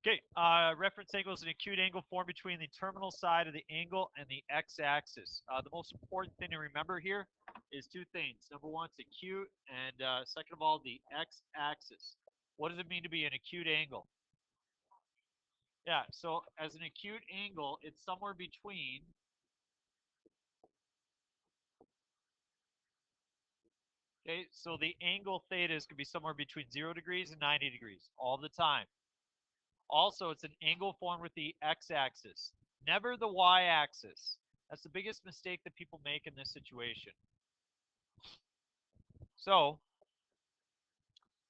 Okay, reference angle is an acute angle formed between the terminal side of the angle and the x-axis. The most important thing to remember here is two things. Number one, it's acute, and second of all, the x-axis. What does it mean to be an acute angle? Yeah, so as an acute angle, it's somewhere between, okay, so the angle theta is going to be somewhere between 0 degrees and 90 degrees all the time. Also, it's an angle formed with the x-axis, never the y-axis. That's the biggest mistake that people make in this situation. So,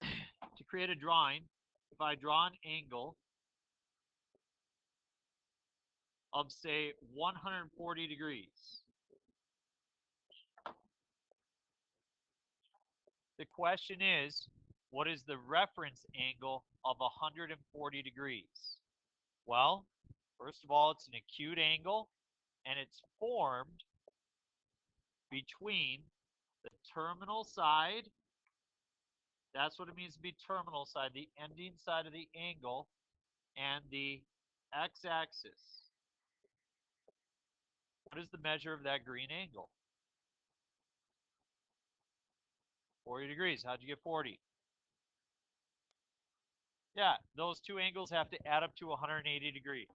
to create a drawing, if I draw an angle of, say, 140 degrees, the question is, what is the reference angle of 140 degrees? Well, first of all, it's an acute angle, and it's formed between the terminal side, that's what it means to be terminal side, the ending side of the angle, and the x-axis. What is the measure of that green angle? 40 degrees. How'd you get 40? Yeah, those two angles have to add up to 180 degrees.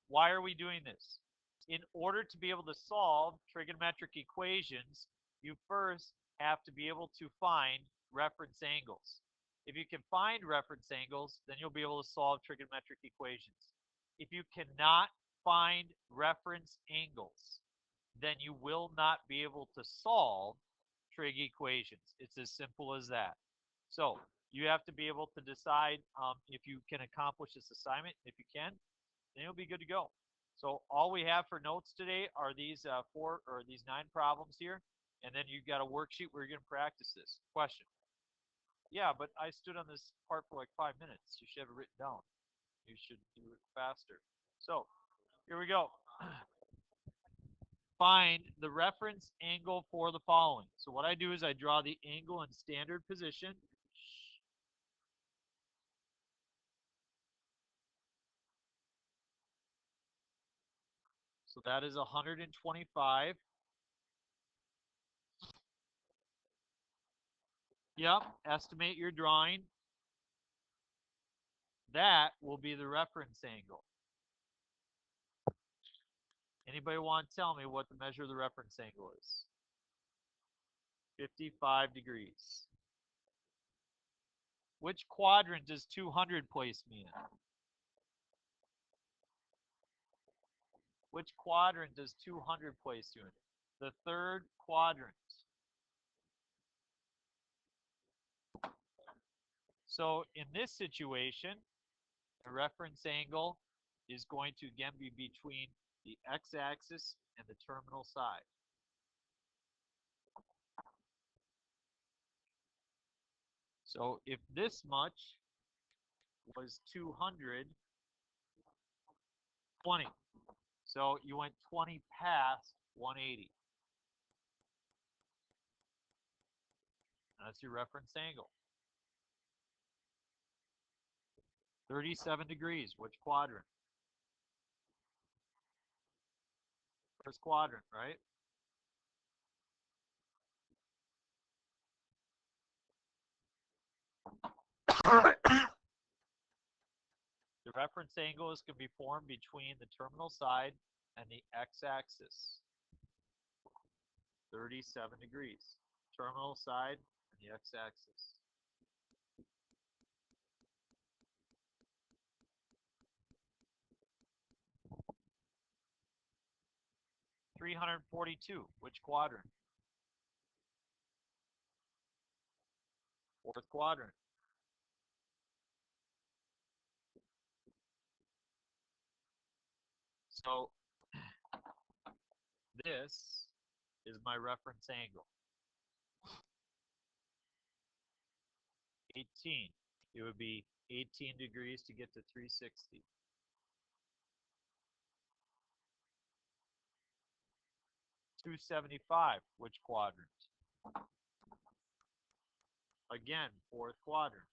Why are we doing this? In order to be able to solve trigonometric equations, you first have to be able to find reference angles. If you can find reference angles, then you'll be able to solve trigonometric equations. If you cannot find reference angles, then you will not be able to solve trig equations. It's as simple as that. So you have to be able to decide if you can accomplish this assignment. If you can, then you'll be good to go. So all we have for notes today are these these 9 problems here, and then you've got a worksheet where you're going to practice this. Question. Yeah, but I stood on this part for like 5 minutes. You should have it written down. You should do it faster. So here we go. Find the reference angle for the following. So what I do is I draw the angle in standard position. So that is 125. Yep, estimate your drawing. That will be the reference angle. Anybody want to tell me what the measure of the reference angle is? 55 degrees. Which quadrant does 200 place me in? Which quadrant does 200 place you in? The third quadrant. So in this situation, the reference angle is going to again be between the x-axis and the terminal side. So if this much was 220, so you went 20 past 180. That's your reference angle. 37 degrees, which quadrant? First quadrant, right? The reference angle is going to be formed between the terminal side and the x-axis. 37 degrees. Terminal side and the x-axis. $342, which quadrant? Fourth quadrant. So this is my reference angle. 18. It would be 18 degrees to get to 360. $275, which quadrant? Again, fourth quadrant.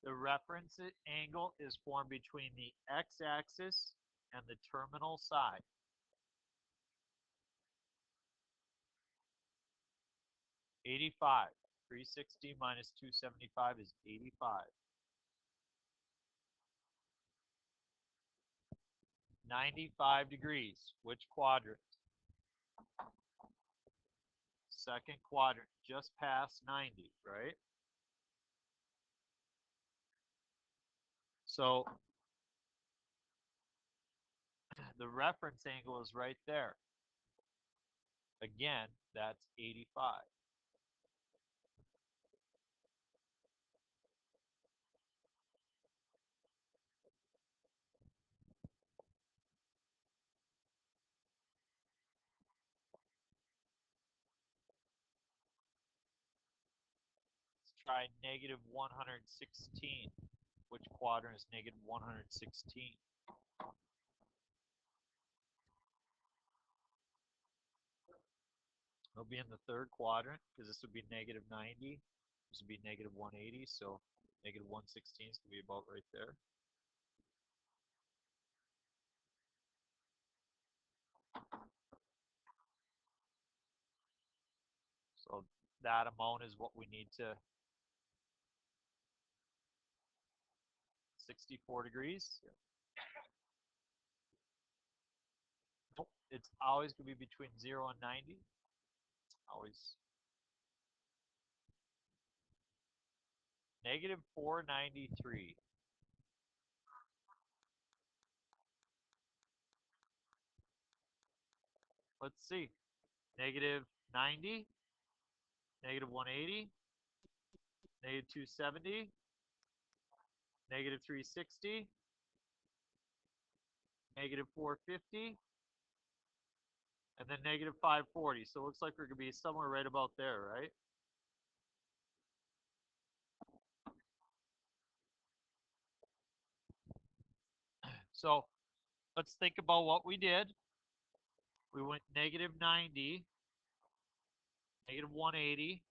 The reference angle is formed between the x-axis and the terminal side. $85. 360 minus 275 is 85. 95 degrees. Which quadrant? Second quadrant, just past 90, right? So the reference angle is right there. Again, that's 85. Let's try negative 116. Which quadrant is negative 116? It'll be in the third quadrant because this would be negative 90. This would be negative 180. So negative 116 is going to be about right there. So that amount is what we need to 64 degrees. Nope, it's always going to be between 0 and 90. Always. Negative 493. Let's see. Negative 90, negative 180, negative 270, negative 360, negative 450, and then negative 540. So it looks like we're going to be somewhere right about there, right? So let's think about what we did. We went negative 90, negative 180,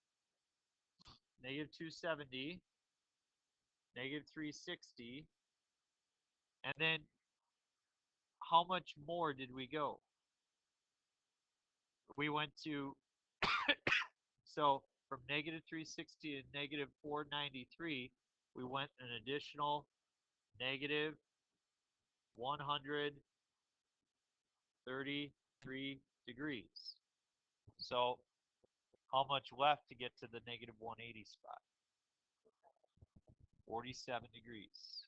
negative 270, negative 360, and then how much more did we go? We went to, so from negative 360 to negative 493, we went an additional negative 133 degrees. So how much left to get to the negative 180 spot? 47 degrees.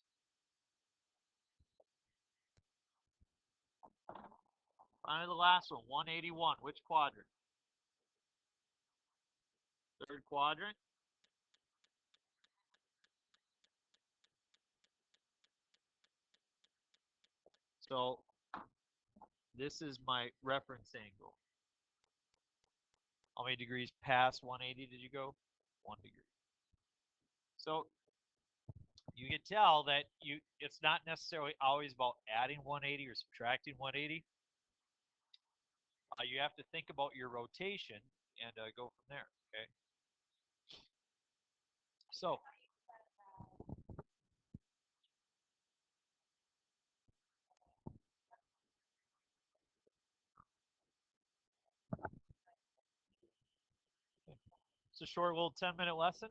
Finally, the last one, 181. Which quadrant? Third quadrant. So this is my reference angle. How many degrees past 180 did you go? 1 degree. So you can tell that it's not necessarily always about adding 180 or subtracting 180. You have to think about your rotation and go from there, okay? So it's a short little 10-minute lesson.